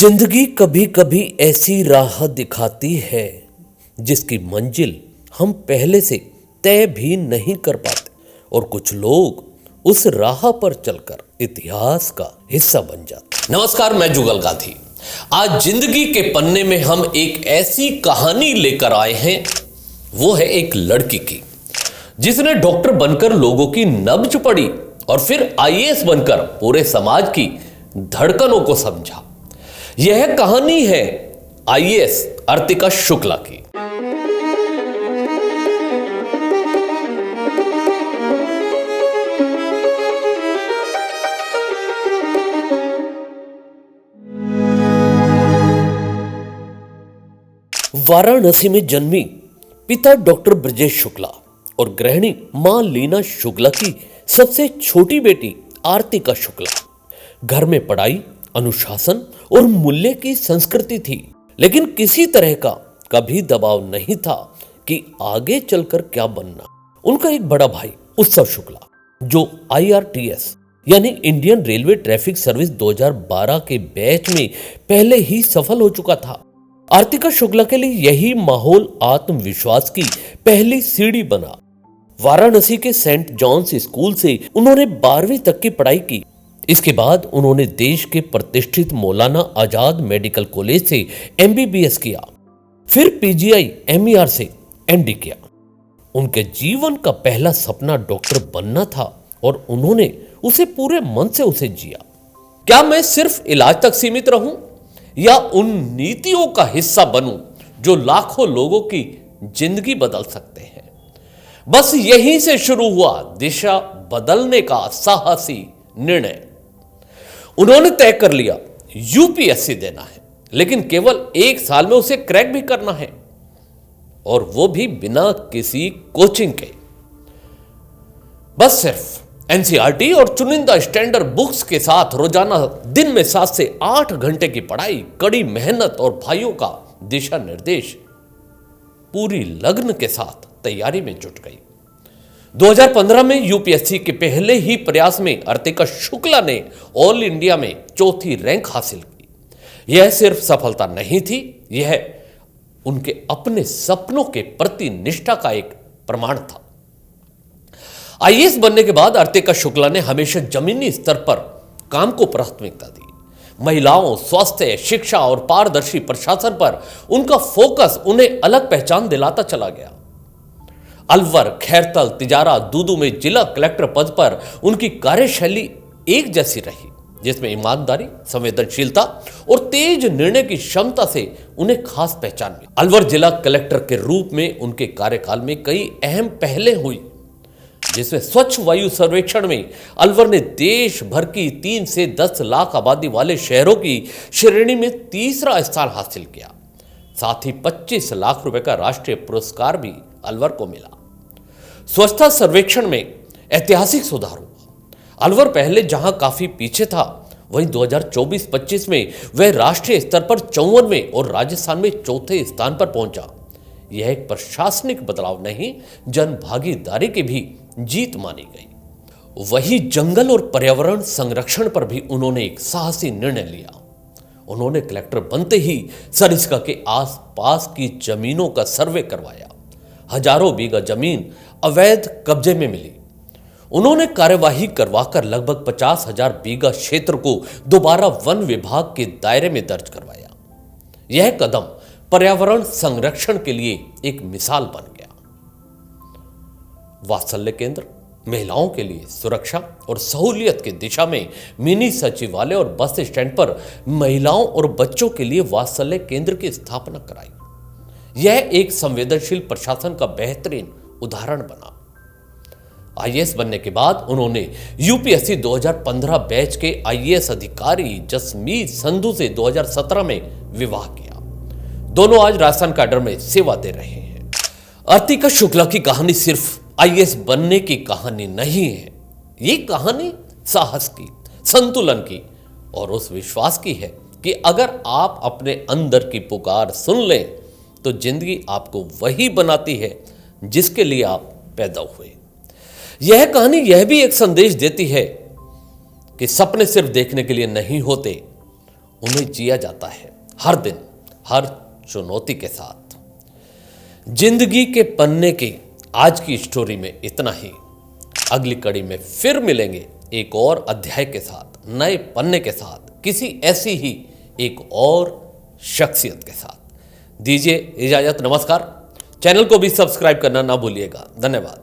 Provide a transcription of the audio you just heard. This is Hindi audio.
जिंदगी कभी कभी ऐसी राह दिखाती है जिसकी मंजिल हम पहले से तय भी नहीं कर पाते और कुछ लोग उस राह पर चलकर इतिहास का हिस्सा बन जाते। नमस्कार, मैं जुगल गांधी। आज जिंदगी के पन्ने में हम एक ऐसी कहानी लेकर आए हैं। वो है एक लड़की की जिसने डॉक्टर बनकर लोगों की नब्ज पढ़ी और फिर आईएएस बनकर पूरे समाज की धड़कनों को समझा। यह कहानी है आईएएस अर्तिका शुक्ला की। वाराणसी में जन्मी पिता डॉक्टर ब्रजेश शुक्ला और गृहिणी मां लीना शुक्ला की सबसे छोटी बेटी आर्तिका शुक्ला। घर में पढ़ाई, अनुशासन और मूल्य की संस्कृति थी, लेकिन किसी तरह का कभी दबाव नहीं था कि आगे चलकर क्या बनना। उनका एक बड़ा भाई उत्सव शुक्ला, जो IRTS यानी इंडियन रेलवे ट्रैफिक सर्विस 2012 के बैच में पहले ही सफल हो चुका था। आर्तिका शुक्ला के लिए यही माहौल आत्मविश्वास की पहली सीढ़ी बना। वाराणसी के सेंट जॉन्स स्कूल से उन्होंने 12वीं तक की पढ़ाई की। इसके बाद उन्होंने देश के प्रतिष्ठित मौलाना आजाद मेडिकल कॉलेज से MBBS किया, फिर PGI MER से MD किया। उनके जीवन का पहला सपना डॉक्टर बनना था और उन्होंने उसे पूरे मन से उसे जिया। क्या मैं सिर्फ इलाज तक सीमित रहूं या उन नीतियों का हिस्सा बनूं जो लाखों लोगों की जिंदगी बदल सकते हैं? बस यहीं से शुरू हुआ दिशा बदलने का साहसी निर्णय। उन्होंने तय कर लिया UPSC देना है, लेकिन केवल 1 साल में उसे क्रैक भी करना है, और वो भी बिना किसी कोचिंग के। बस सिर्फ NCERT और चुनिंदा स्टैंडर्ड बुक्स के साथ रोजाना दिन में 7 से 8 घंटे की पढ़ाई, कड़ी मेहनत और भाइयों का दिशा निर्देश, पूरी लगन के साथ तैयारी में जुट गई। 2015 में UPSC के पहले ही प्रयास में अर्तिका शुक्ला ने ऑल इंडिया में 4थी रैंक हासिल की। यह सिर्फ सफलता नहीं थी, यह उनके अपने सपनों के प्रति निष्ठा का एक प्रमाण था। IAS बनने के बाद अर्तिका शुक्ला ने हमेशा जमीनी स्तर पर काम को प्राथमिकता दी। महिलाओं, स्वास्थ्य, शिक्षा और पारदर्शी प्रशासन पर उनका फोकस उन्हें अलग पहचान दिलाता चला गया। अलवर, खैरतल, तिजारा, दूदू में जिला कलेक्टर पद पर उनकी कार्यशैली एक जैसी रही, जिसमें ईमानदारी, संवेदनशीलता और तेज निर्णय की क्षमता से उन्हें खास पहचान मिली। अलवर जिला कलेक्टर के रूप में उनके कार्यकाल में कई अहम पहलें हुई, जिसमें स्वच्छ वायु सर्वेक्षण में अलवर ने देश भर की 3 से 10 लाख आबादी वाले शहरों की श्रेणी में 3रा स्थान हासिल किया। साथ ही 25 लाख रुपए का राष्ट्रीय पुरस्कार भी अलवर को मिला। स्वच्छता सर्वेक्षण में ऐतिहासिक सुधार हुआ। अलवर पहले जहां काफी पीछे था, वहीं 2024-25 में वह राष्ट्रीय स्तर पर 54वें और राजस्थान में 4थे स्थान पर पहुंचा। यह एक प्रशासनिक बदलाव नहीं, जन भागीदारी की भी जीत मानी गई। वही जंगल और पर्यावरण संरक्षण पर भी उन्होंने एक साहसी निर्णय लिया। उन्होंने कलेक्टर बनते ही सरिस्का के आसपास की जमीनों का सर्वे करवाया। हजारों बीघा जमीन अवैध कब्जे में मिली। उन्होंने कार्यवाही करवाकर लगभग 50,000 बीघा क्षेत्र को दोबारा वन विभाग के दायरे में दर्ज करवाया। यह कदम पर्यावरण संरक्षण के लिए एक मिसाल बन गया। वात्सल्य केंद्र, महिलाओं के लिए सुरक्षा और सहूलियत की दिशा में मिनी सचिवालय और बस स्टैंड पर महिलाओं और बच्चों के लिए वात्सल्य केंद्र की स्थापना कराई। यह एक संवेदनशील प्रशासन का बेहतरीन उदाहरण बना। IAS बनने के बाद उन्होंने UPSC 2015 बैच के IAS अधिकारी जसमीत संधू से 2017 में विवाह किया। दोनों आज राजस्थान कैडर में सेवा दे रहे हैं। अर्तिका शुक्ला की कहानी सिर्फ IAS बनने की कहानी नहीं है, ये कहानी साहस की, संतुलन की और उस विश्वास की है कि अगर आप अपने अंदर की पुकार सुन लें तो जिंदगी आपको वही बनाती है जिसके लिए आप पैदा हुए। यह कहानी यह भी एक संदेश देती है कि सपने सिर्फ देखने के लिए नहीं होते, उन्हें जिया जाता है हर दिन, हर चुनौती के साथ। जिंदगी के पन्ने की आज की स्टोरी में इतना ही। अगली कड़ी में फिर मिलेंगे एक और अध्याय के साथ, नए पन्ने के साथ, किसी ऐसी ही एक और शख्सियत के साथ। दीजिए इजाजत, नमस्कार। चैनल को भी सब्सक्राइब करना ना भूलिएगा। धन्यवाद।